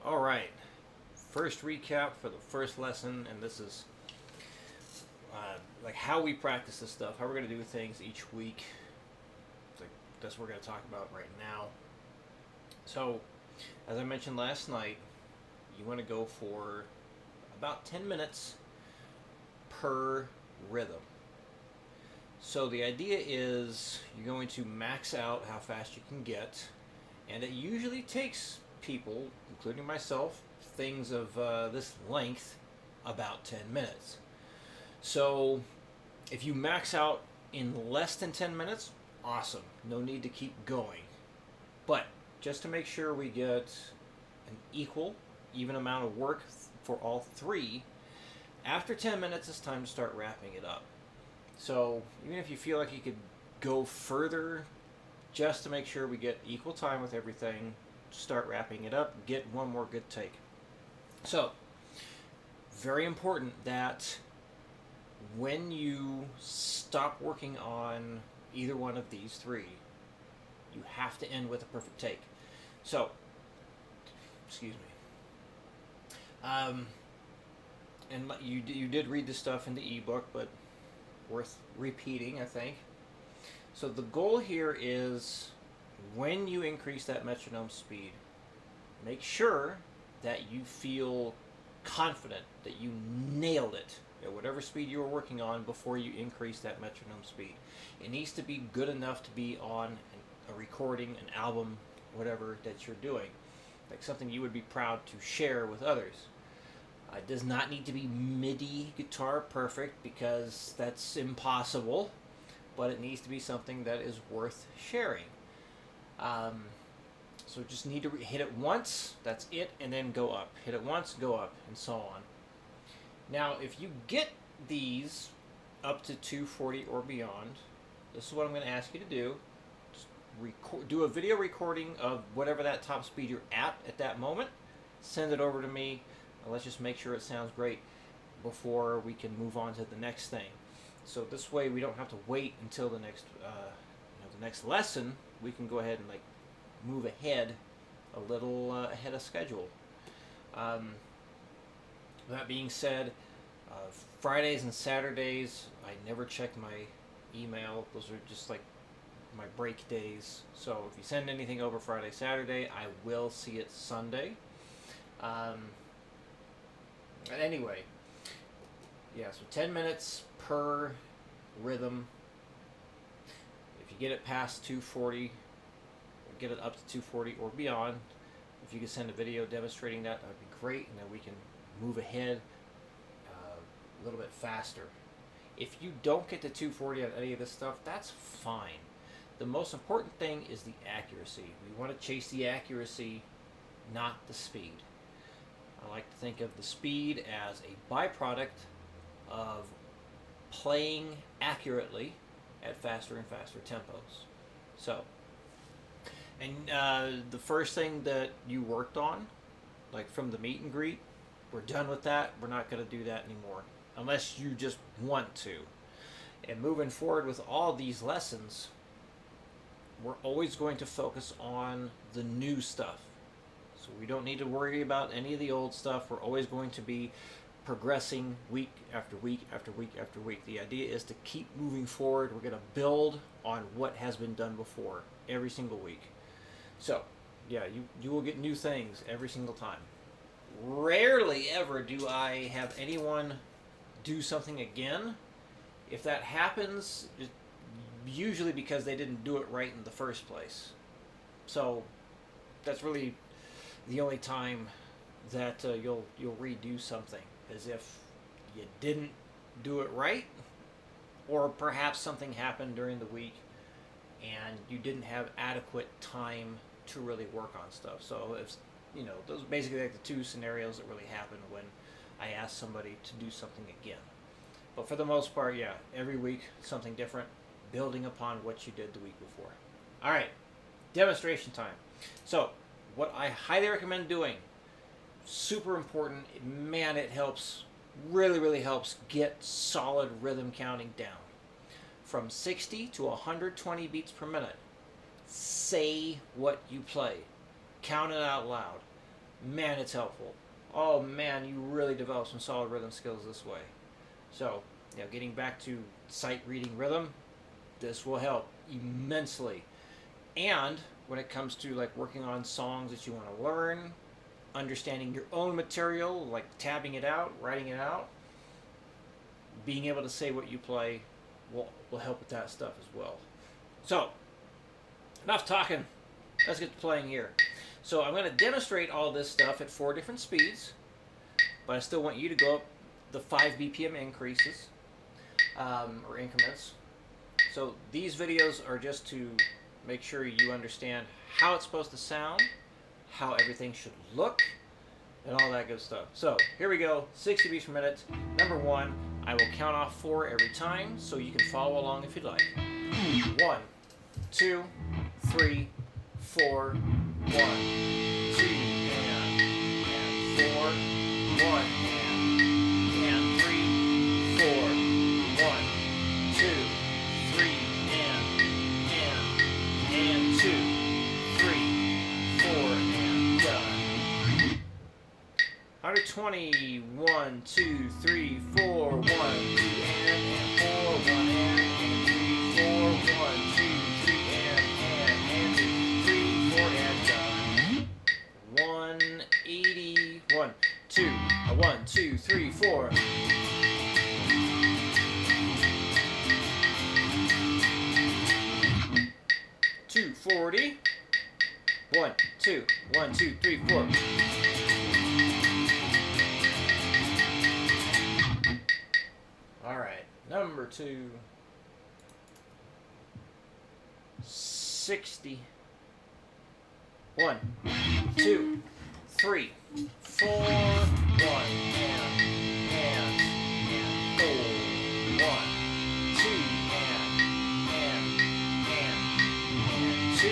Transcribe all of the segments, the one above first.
All right. First recap for the first lesson, and this is like how we practice this stuff, how we're going to do things each week. Like that's what we're going to talk about right now. So, as I mentioned last night, you want to go for about 10 minutes per rhythm. So the idea is you're going to max out how fast you can get, and it usually takes people, including myself, things of this length about 10 minutes. So if you max out in less than 10 minutes, awesome. No need to keep going. But just to make sure we get an even amount of work for all three, after 10 minutes, it's time to start wrapping it up. So even if you feel like you could go further, just to make sure we get equal time with everything, start wrapping it up, get one more good take. So, very important that when you stop working on either one of these three, you have to end with a perfect take. So, excuse me. And you did read this stuff in the ebook, but worth repeating, I think. So the goal here is when you increase that metronome speed, make sure that you feel confident that you nailed it at whatever speed you were working on before you increase that metronome speed. It needs to be good enough to be on a recording, an album, whatever that you're doing. Like something you would be proud to share with others. It does not need to be MIDI guitar perfect because that's impossible, but it needs to be something that is worth sharing. So just need to hit it once, that's it, and then go up. Hit it once, go up, and so on. Now, if you get these up to 240 or beyond, this is what I'm going to ask you to do. Just do a video recording of whatever that top speed you're at that moment. Send it over to me. And let's just make sure it sounds great before we can move on to the next thing. So this way we don't have to wait until the next the next lesson. We can go ahead and like move ahead a little ahead of schedule. That being said, Fridays and Saturdays I never check my email. Those are just like my break days. So if you send anything over Friday, Saturday, I will see it Sunday. Anyway, yeah, so 10 minutes per rhythm. If you get it past 240, or get it up to 240 or beyond, if you could send a video demonstrating that, that would be great, and then we can move ahead a little bit faster. If you don't get to 240 on any of this stuff, that's fine. The most important thing is the accuracy. We want to chase the accuracy, not the speed. I like to think of the speed as a byproduct of playing accurately at faster and faster tempos. So, and the first thing that you worked on, like from the meet and greet, we're done with that. We're not going to do that anymore, unless you just want to. And moving forward with all these lessons, we're always going to focus on the new stuff. So we don't need to worry about any of the old stuff. We're always going to be progressing week after week after week after week. The idea is to keep moving forward. We're going to build on what has been done before every single week. So, yeah, you will get new things every single time. Rarely ever do I have anyone do something again. If that happens, it's usually because they didn't do it right in the first place. So, that's really the only time that you'll redo something, as if you didn't do it right, or perhaps something happened during the week and you didn't have adequate time to really work on stuff. So if those are basically like the two scenarios that really happen when I ask somebody to do something again. But for the most part, yeah, every week something different, building upon what you did the week before. All right, demonstration time. So what I highly recommend doing, super important, man, it helps, really helps get solid rhythm counting down. From 60 to 120 beats per minute. Say what you play. Count it out loud. man, it's helpful. Oh man, you really develop some solid rhythm skills this way. So, getting back to sight reading rhythm, this will help immensely. And when it comes to like working on songs that you want to learn, understanding your own material, like tabbing it out, writing it out, being able to say what you play will help with that stuff as well. So, enough talking. Let's get to playing here. So I'm going to demonstrate all this stuff at 4 different speeds, but I still want you to go up the 5 BPM increases, or increments. So these videos are just to make sure you understand how it's supposed to sound, how everything should look, and all that good stuff. So here we go, 60 beats per minute. Number 1, I will count off 4 every time, so you can follow along if you'd like. 1, 2, 3, 4, 1, 2, and 4, 1, and 3, 4, 1, 2, 3, and 2, 3, 4, and done. 120, 1, 2, 3, 4, 1, 2, and 4, 1, and 3, 4, 1, 2, 3, and 2, 3, 4, and done. 180, 1, 2, 1, 2, 3, 4. 240. 1, 2, 1, 2, 3, 4. All right, number 2. 60. 1, 2, 3, 4, 1, and 4, 1, 2, and 2,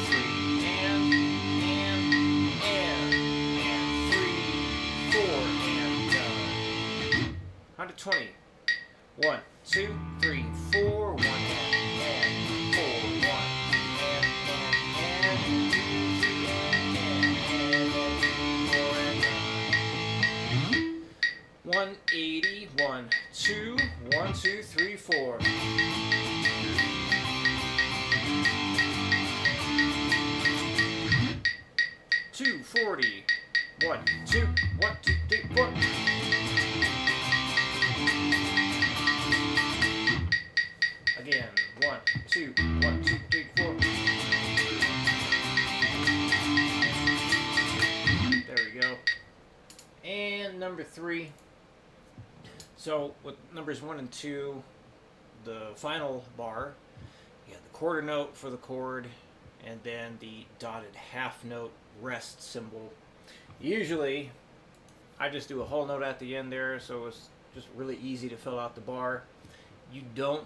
3, and 3, 4, and done. 120. 1, 2, 3, 4, 1, and 4, 1, and 2, 180, 1, 2, 1, 2, 3, 4. 240. 1, 2, 1, 2, 3, 4. Again, 1, 2, 1, 2, 3, 4. There we go. And number 3. So with numbers 1 and 2, the final bar, you have the quarter note for the chord, and then the dotted half note rest symbol. Usually, I just do a whole note at the end there, so it's just really easy to fill out the bar. You don't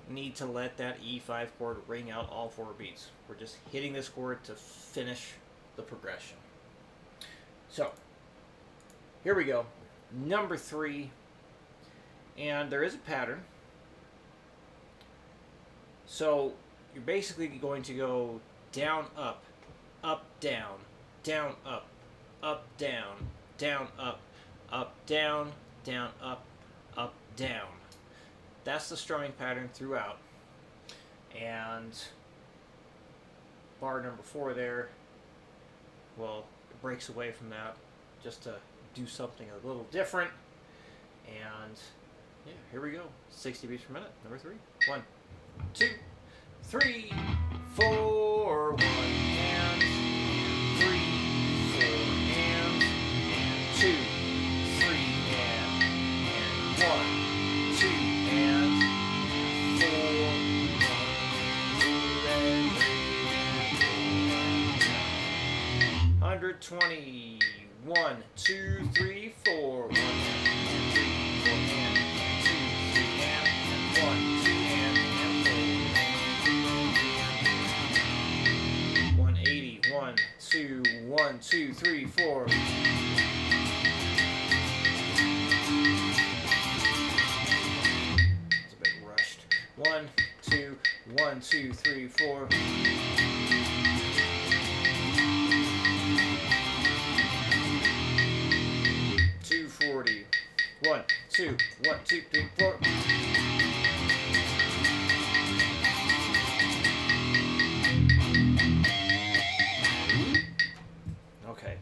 need to let that E5 chord ring out all 4 beats. We're just hitting this chord to finish the progression. So, here we go. Number 3, and there is a pattern. So, you're basically going to go down, up, down, up, down, up, down, up, down. That's the strumming pattern throughout. And bar number 4 there, well, it breaks away from that just to do something a little different. And yeah, here we go. 60 beats per minute. Number 3. 1, 2, 3, 4, 1, and 3, 4, and 2, 3, and 1, 2, and 4, 1, 120. 1, 2, 3, 4, 1, 2, 3, 4, and 2, 3, and 1, 2, and 4. 180. 1, 2, 1, 2, 3, 4. It's a bit rushed. 1, 2, 1, 2, 3, 4. 1, 2, 1, 2, 3, 4. Okay.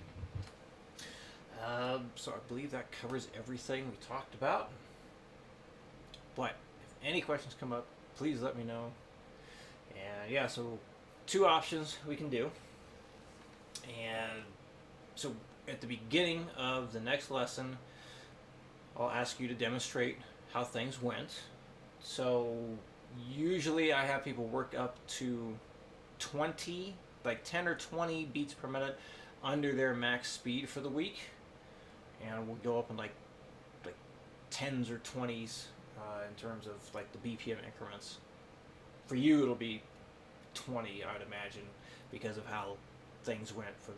So I believe that covers everything we talked about. But if any questions come up, please let me know. And yeah, so 2 options we can do. And so at the beginning of the next lesson, I'll ask you to demonstrate how things went. So usually I have people work up to 20, like 10 or 20 beats per minute under their max speed for the week. And we'll go up in like tens or 20s in terms of like the BPM increments. For you, it'll be 20, I'd imagine, because of how things went for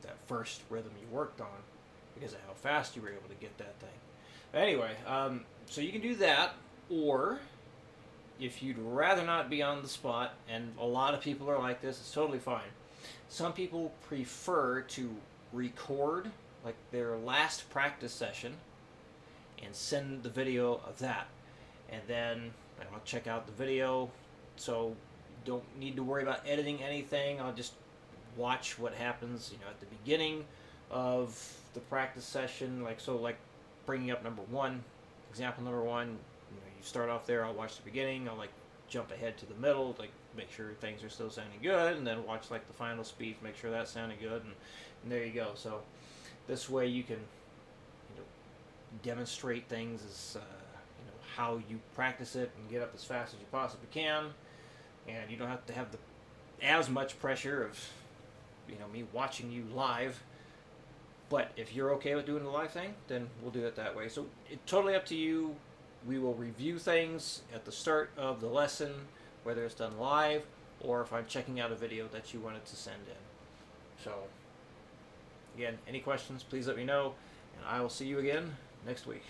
that first rhythm you worked on, because of how fast you were able to get that thing. But anyway, so you can do that, or if you'd rather not be on the spot, and a lot of people are like this, it's totally fine. Some people prefer to record like their last practice session and send the video of that, and then I'll check out the video. So don't need to worry about editing anything. I'll just watch what happens, at the beginning of the practice session. Like bringing up example number one. You start off there. I'll watch the beginning. I'll jump ahead to the middle, make sure things are still sounding good, and then watch the final speed, make sure that's sounding good, and there you go. So this way you can demonstrate things as how you practice it and get up as fast as you possibly can, and you don't have to have as much pressure of me watching you live. But if you're okay with doing the live thing, then we'll do it that way. So it's totally up to you. We will review things at the start of the lesson, whether it's done live or if I'm checking out a video that you wanted to send in. So again, any questions, please let me know, and I will see you again next week.